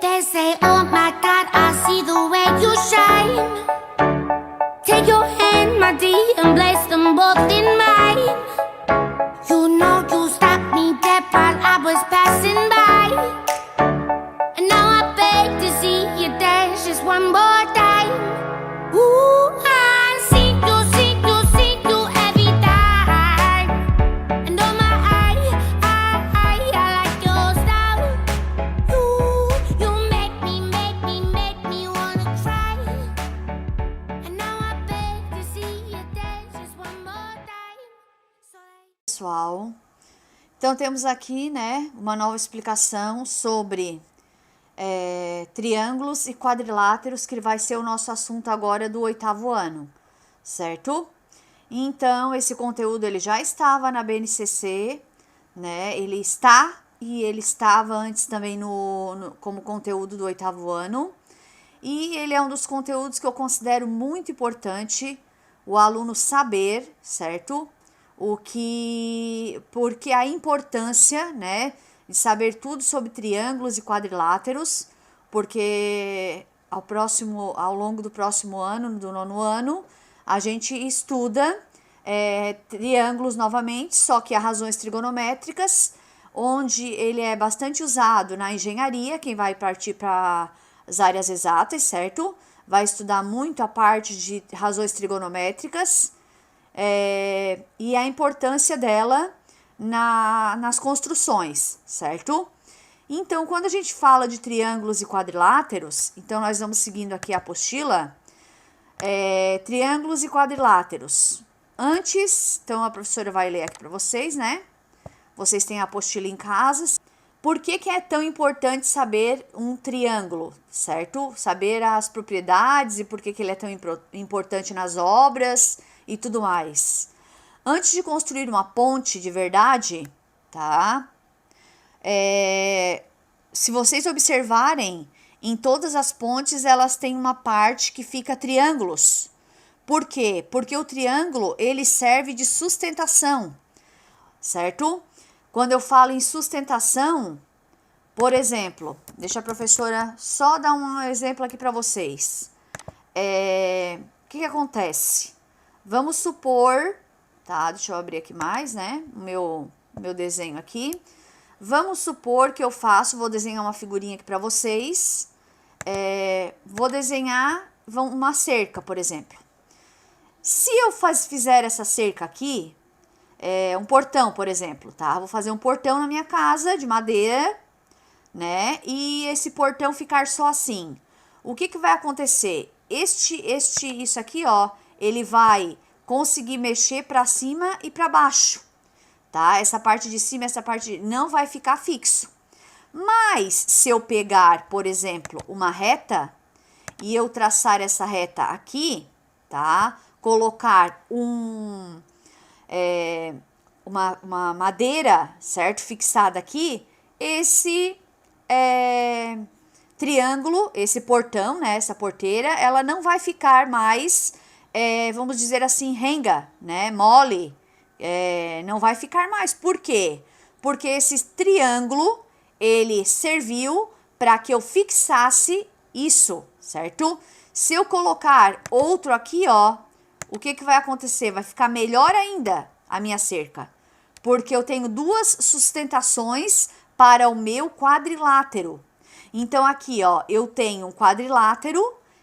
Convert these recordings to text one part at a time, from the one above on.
They say, oh my God, I see the way you shine. Take your hand, my dear, and place them both in mine. You know you stopped me dead while I was passing by. And now I beg to see you dance just one more time. Ooh, I see you every time. And oh my, I like your style. You make me wanna try. And now I beg to see you dance just one more time. Pessoal, então temos aqui, né, uma nova explicação sobre triângulos e quadriláteros, que vai ser o nosso assunto agora do 8º ano, certo? Então, esse conteúdo ele já estava na BNCC, né, ele está e ele estava antes também como conteúdo do 8º ano, e ele é um dos conteúdos que eu considero muito importante o aluno saber, certo? Porque a importância, né, de saber tudo sobre triângulos e quadriláteros, porque ao longo do próximo ano, do 9º ano, a gente estuda triângulos novamente, só que a razões trigonométricas, onde ele é bastante usado na engenharia, quem vai partir para as áreas exatas, certo? Vai estudar muito a parte de razões trigonométricas, e a importância dela nas construções, certo? Então, quando a gente fala de triângulos e quadriláteros, então nós vamos seguindo aqui a apostila, triângulos e quadriláteros. Antes, então a professora vai ler aqui para vocês, né? Vocês têm a apostila em casa. Por que é tão importante saber um triângulo, certo? Saber as propriedades e por que ele é tão importante nas obras e tudo mais. Antes de construir uma ponte de verdade, tá? Se vocês observarem, em todas as pontes elas têm uma parte que fica triângulos. Por quê? Porque o triângulo ele serve de sustentação, certo? Quando eu falo em sustentação, por exemplo, deixa a professora só dar um exemplo aqui para vocês. O que acontece? Vamos supor, tá? Deixa eu abrir aqui mais, né? O meu desenho aqui. Vamos supor que vou desenhar uma figurinha aqui para vocês. Vou desenhar uma cerca, por exemplo. Se eu fizer essa cerca aqui, um portão, por exemplo, tá? Vou fazer um portão na minha casa de madeira, né? E esse portão ficar só assim. O que vai acontecer? Isso aqui, ó, ele vai conseguir mexer para cima e para baixo, tá? Essa parte de cima, essa parte não vai ficar fixo. Mas se eu pegar, por exemplo, uma reta e eu traçar essa reta aqui, tá? Colocar uma madeira, certo? Fixada aqui, esse triângulo, esse portão, né? Essa porteira, ela não vai ficar mais, vamos dizer assim, renga, né? Mole, não vai ficar mais. Por quê? Porque esse triângulo, ele serviu para que eu fixasse isso, certo? Se eu colocar outro aqui, ó, o que vai acontecer? Vai ficar melhor ainda a minha cerca, porque eu tenho duas sustentações para o meu quadrilátero. Então, aqui, ó, eu tenho um quadrilátero,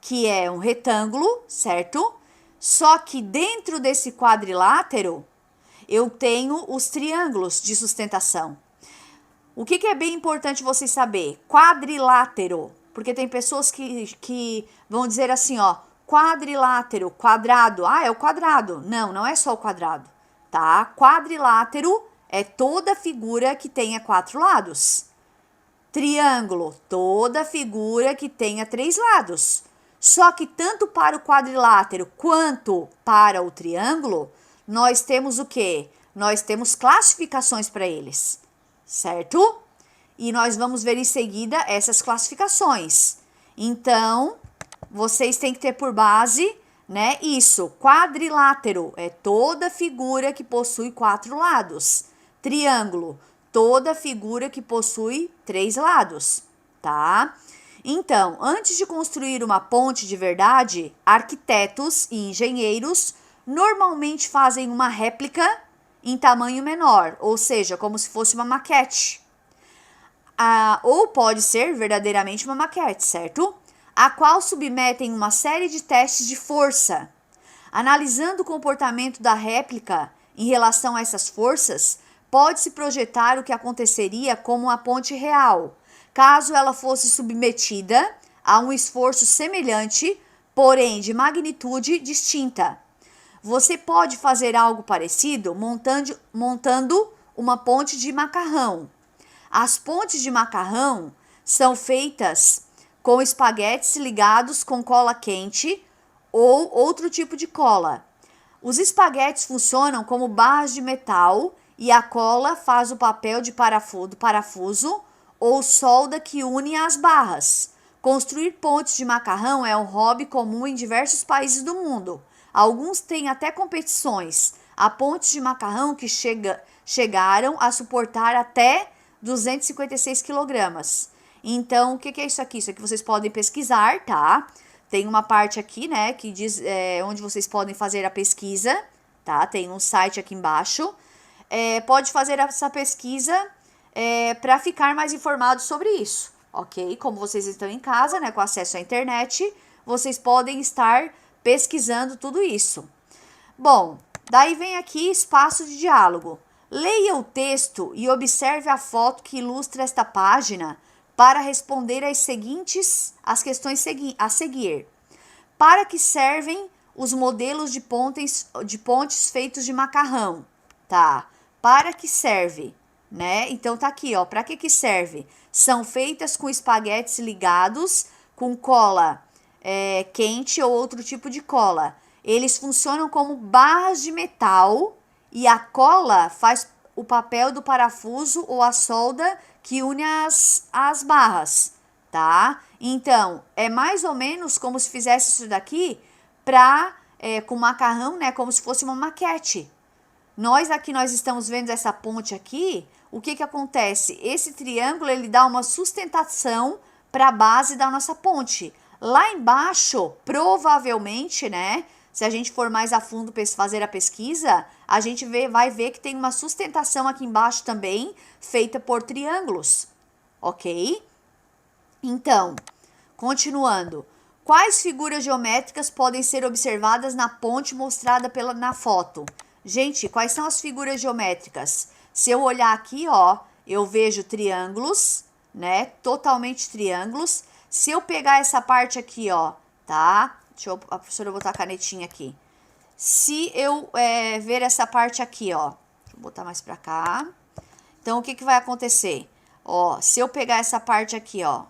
que é um retângulo, certo? Só que dentro desse quadrilátero, eu tenho os triângulos de sustentação. O que é bem importante vocês saber? Quadrilátero, porque tem pessoas que vão dizer assim, ó, quadrilátero, quadrado, é o quadrado. Não, não é só o quadrado, tá? Quadrilátero é toda figura que tenha 4 lados. Triângulo, toda figura que tenha 3 lados. Só que tanto para o quadrilátero quanto para o triângulo, nós temos o quê? Nós temos classificações para eles, certo? E nós vamos ver em seguida essas classificações. Então, vocês têm que ter por base né? Isso, quadrilátero é toda figura que possui 4 lados. Triângulo, toda figura que possui 3 lados, tá? Então, antes de construir uma ponte de verdade, arquitetos e engenheiros normalmente fazem uma réplica em tamanho menor, ou seja, como se fosse uma maquete. Ou pode ser verdadeiramente uma maquete, certo? A qual submetem uma série de testes de força. Analisando o comportamento da réplica em relação a essas forças, pode-se projetar o que aconteceria como uma ponte real, caso ela fosse submetida a um esforço semelhante, porém de magnitude distinta. Você pode fazer algo parecido montando uma ponte de macarrão. As pontes de macarrão são feitas com espaguetes ligados com cola quente ou outro tipo de cola. Os espaguetes funcionam como barras de metal e a cola faz o papel de parafuso ou solda que une as barras. Construir pontes de macarrão é um hobby comum em diversos países do mundo. Alguns têm até competições. Há pontes de macarrão que chegaram a suportar até 256 quilogramas. Então, o que é isso aqui? Isso aqui vocês podem pesquisar, tá? Tem uma parte aqui, né, que diz onde vocês podem fazer a pesquisa, tá? Tem um site aqui embaixo. Pode fazer essa pesquisa para ficar mais informado sobre isso, ok? Como vocês estão em casa, né, com acesso à internet, vocês podem estar pesquisando tudo isso. Bom, daí vem aqui espaço de diálogo. Leia o texto e observe a foto que ilustra esta página para responder as questões a seguir. Para que servem os modelos de pontes feitos de macarrão? Tá? Para que serve? Né? Então tá aqui, ó. Para que serve? São feitas com espaguetes ligados com cola quente ou outro tipo de cola. Eles funcionam como barras de metal e a cola faz o papel do parafuso ou a solda que une as barras, tá? Então, é mais ou menos como se fizesse isso daqui com macarrão, né? Como se fosse uma maquete. Nós estamos vendo essa ponte aqui, o que acontece? Esse triângulo, ele dá uma sustentação para a base da nossa ponte. Lá embaixo, provavelmente, né? Se a gente for mais a fundo fazer a pesquisa, a gente vai ver que tem uma sustentação aqui embaixo também, feita por triângulos, ok? Então, continuando. Quais figuras geométricas podem ser observadas na ponte mostrada na foto? Gente, quais são as figuras geométricas? Se eu olhar aqui, ó, eu vejo triângulos, né? Totalmente triângulos. Se eu pegar essa parte aqui, ó, tá? A professora botar a canetinha aqui. Se eu ver essa parte aqui, ó, deixa eu botar mais pra cá. Então, o que vai acontecer? Ó, se eu pegar essa parte aqui, ó,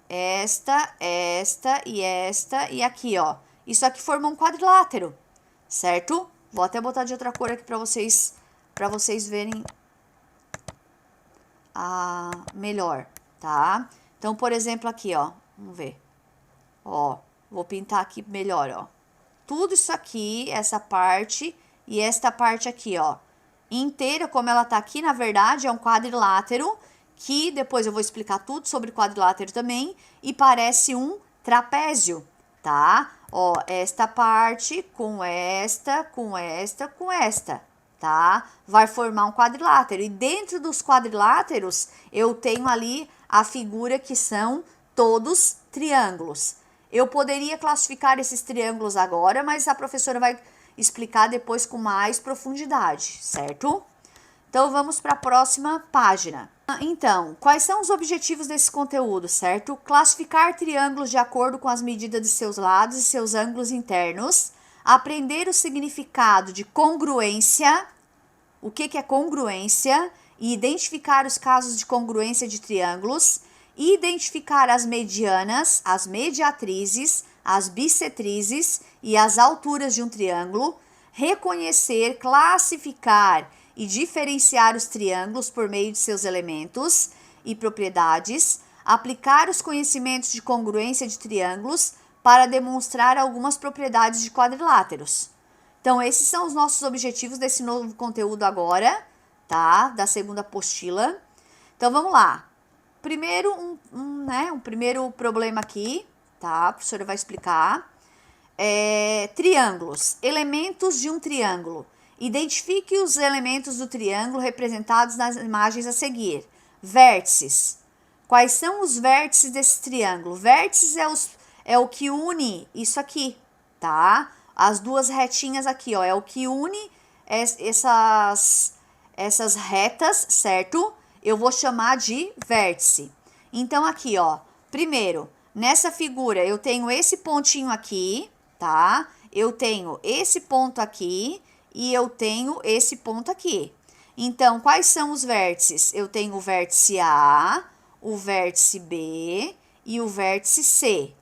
esta e aqui, ó. Isso aqui forma um quadrilátero, certo? Vou até botar de outra cor aqui pra vocês verem melhor, tá? Então, por exemplo, aqui, ó, vamos ver. Ó, vou pintar aqui melhor, ó. Tudo isso aqui, essa parte e esta parte aqui, ó. Inteira, como ela tá aqui, na verdade, é um quadrilátero, que depois eu vou explicar tudo sobre quadrilátero também, e parece um trapézio, tá? Ó, esta parte com esta, tá? Vai formar um quadrilátero. E dentro dos quadriláteros, eu tenho ali a figura que são todos triângulos. Eu poderia classificar esses triângulos agora, mas a professora vai explicar depois com mais profundidade, certo? Então, vamos para a próxima página. Então, quais são os objetivos desse conteúdo, certo? Classificar triângulos de acordo com as medidas de seus lados e seus ângulos internos. Aprender o significado de congruência. O que é congruência? E identificar os casos de congruência de triângulos. Identificar as medianas, as mediatrizes, as bissetrizes e as alturas de um triângulo, reconhecer, classificar e diferenciar os triângulos por meio de seus elementos e propriedades, aplicar os conhecimentos de congruência de triângulos para demonstrar algumas propriedades de quadriláteros. Então, esses são os nossos objetivos desse novo conteúdo agora, tá? Da segunda apostila. Então, vamos lá. Primeiro, um primeiro problema aqui, tá? A professora vai explicar. Triângulos. Elementos de um triângulo. Identifique os elementos do triângulo representados nas imagens a seguir. Vértices. Quais são os vértices desse triângulo? Vértices é o que une isso aqui, tá? As duas retinhas aqui, ó, é o que une essas retas, certo? Eu vou chamar de vértice. Então, aqui, ó, primeiro, nessa figura, eu tenho esse pontinho aqui, tá? Eu tenho esse ponto aqui e eu tenho esse ponto aqui. Então, quais são os vértices? Eu tenho o vértice A, o vértice B e o vértice C.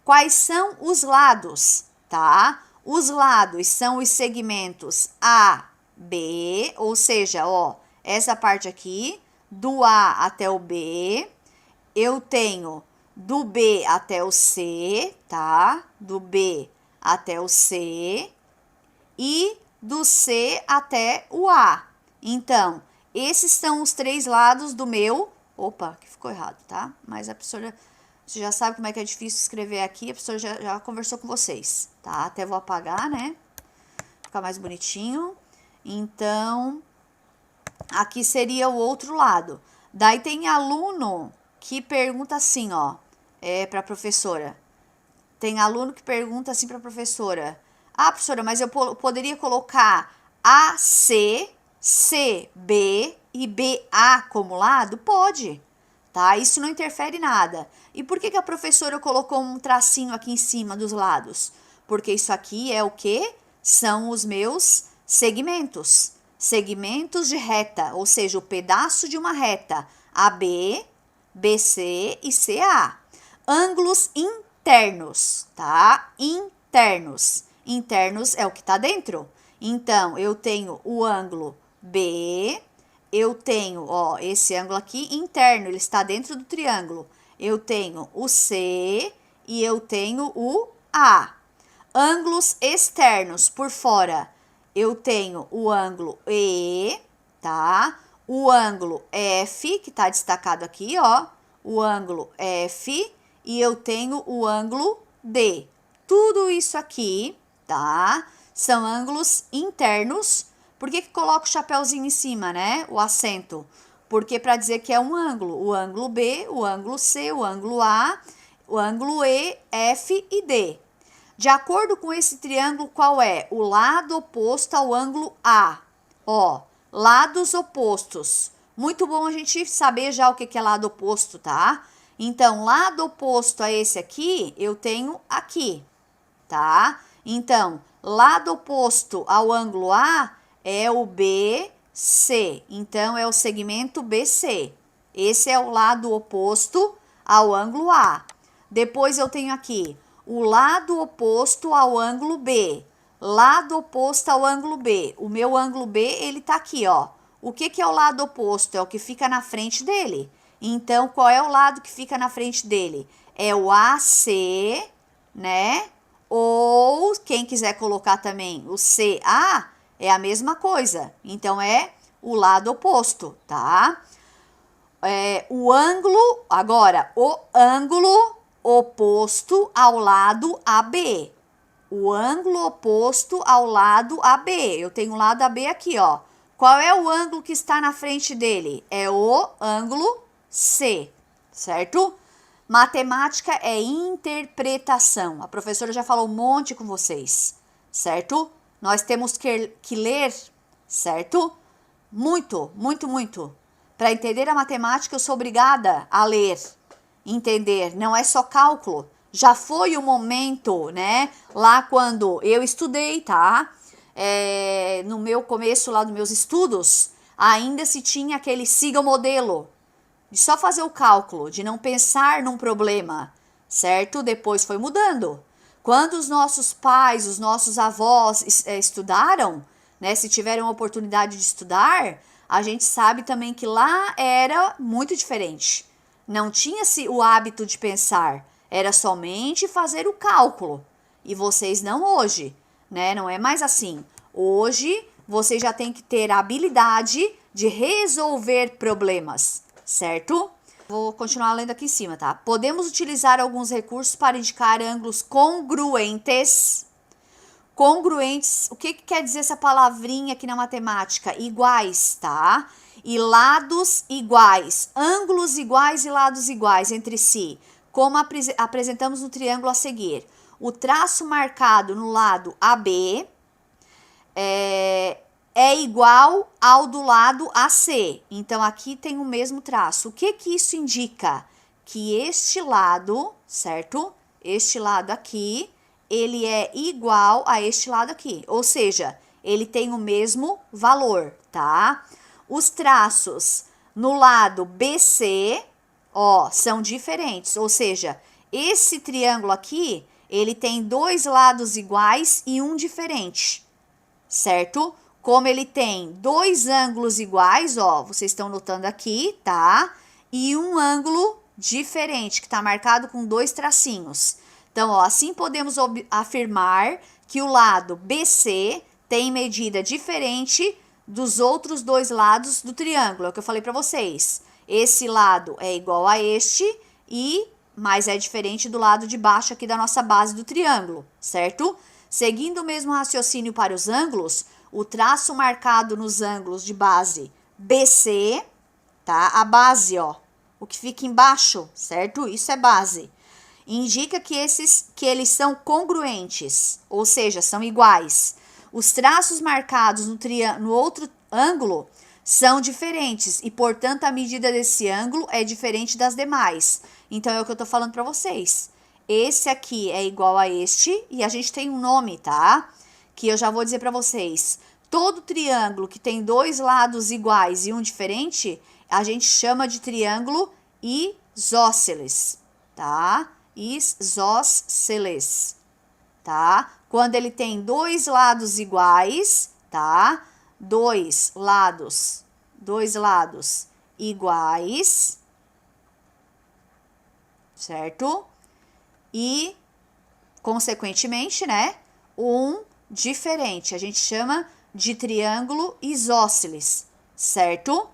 Quais são os lados, tá? Os lados são os segmentos A, B, ou seja, ó, essa parte aqui, do A até o B, eu tenho do B até o C, tá? Do B até o C e do C até o A. Então, esses são os três lados do meu... Opa, que ficou errado, tá? Mas a professora... Você já sabe como é que é difícil escrever aqui, a professora já conversou com vocês, tá? Até vou apagar, né? Ficar mais bonitinho. Então, aqui seria o outro lado. Daí tem aluno que pergunta assim, ó, pra professora. Tem aluno que pergunta assim pra professora. Ah, professora, mas eu poderia colocar AC, CB e BA como lado? Pode, tá? Isso não interfere nada. E por que a professora colocou um tracinho aqui em cima dos lados? Porque isso aqui é o quê? São os meus segmentos. Segmentos de reta, ou seja, o pedaço de uma reta. AB, BC e CA. Ângulos internos, tá? Internos. Internos é o que tá dentro. Então, eu tenho o ângulo B, eu tenho, ó, esse ângulo aqui interno, ele está dentro do triângulo. Eu tenho o C e eu tenho o A. Ângulos externos por fora, eu tenho o ângulo E, tá? O ângulo F, que tá destacado aqui, ó. O ângulo F e eu tenho o ângulo D. Tudo isso aqui, tá? São ângulos internos. Por que coloca o chapéuzinho em cima, né? O acento. Porque para dizer que é um ângulo. O ângulo B, o ângulo C, o ângulo A, o ângulo E, F e D. De acordo com esse triângulo, qual é? O lado oposto ao ângulo A. Ó, lados opostos. Muito bom a gente saber já o que é lado oposto, tá? Então, lado oposto a esse aqui, eu tenho aqui, tá? Então, lado oposto ao ângulo A é o BC. Então, é o segmento BC. Esse é o lado oposto ao ângulo A. Depois, eu tenho aqui o lado oposto ao ângulo B. Lado oposto ao ângulo B. O meu ângulo B, ele tá aqui, ó. O que é o lado oposto? É o que fica na frente dele. Então, qual é o lado que fica na frente dele? É o AC, né? Ou, quem quiser colocar também o CA, é a mesma coisa. Então, é o lado oposto, tá? O ângulo, agora, o ângulo oposto ao lado AB. O ângulo oposto ao lado AB. Eu tenho o lado AB aqui, ó. Qual é o ângulo que está na frente dele? É o ângulo C, certo? Matemática é interpretação. A professora já falou um monte com vocês, certo? Nós temos que ler, certo? Muito, muito, muito. Para entender a matemática, eu sou obrigada a ler, entender. Não é só cálculo. Já foi o momento, né? Lá quando eu estudei, tá? No meu começo lá dos meus estudos, ainda se tinha aquele siga o modelo, de só fazer o cálculo, de não pensar num problema, certo? Depois foi mudando. Quando os nossos pais, os nossos avós estudaram, né? Se tiveram a oportunidade de estudar, a gente sabe também que lá era muito diferente. Não tinha-se o hábito de pensar. Era somente fazer o cálculo. E vocês não hoje, né? Não é mais assim. Hoje, vocês já têm que ter a habilidade de resolver problemas, certo? Vou continuar lendo aqui em cima, tá? Podemos utilizar alguns recursos para indicar ângulos congruentes. Congruentes, o que quer dizer essa palavrinha aqui na matemática? Iguais, tá? E lados iguais, ângulos iguais e lados iguais entre si, como apresentamos no triângulo a seguir. O traço marcado no lado AB é igual ao do lado AC. Então, aqui tem o mesmo traço. O que isso indica? Que este lado, certo? Este lado aqui, ele é igual a este lado aqui. Ou seja, ele tem o mesmo valor, tá? Os traços no lado BC, ó, são diferentes. Ou seja, esse triângulo aqui, ele tem dois lados iguais e um diferente, certo? Como ele tem dois ângulos iguais, ó, vocês estão notando aqui, tá? E um ângulo diferente, que tá marcado com dois tracinhos. Então, ó, assim podemos afirmar que o lado BC tem medida diferente dos outros dois lados do triângulo. É o que eu falei para vocês. Esse lado é igual a este mas é diferente do lado de baixo aqui da nossa base do triângulo, certo? Seguindo o mesmo raciocínio para os ângulos, o traço marcado nos ângulos de base BC, tá? A base, ó, o que fica embaixo, certo? Isso é base. Indica que eles são congruentes, ou seja, são iguais. Os traços marcados no outro ângulo são diferentes e, portanto, a medida desse ângulo é diferente das demais. Então, é o que eu tô falando para vocês. Esse aqui é igual a este e a gente tem um nome, tá? Que eu já vou dizer para vocês. Todo triângulo que tem dois lados iguais e um diferente, a gente chama de triângulo isósceles, tá? Isósceles, tá? Quando ele tem dois lados iguais, tá? Dois lados iguais, certo? E, consequentemente, né, um diferente. A gente chama de triângulo isósceles, certo?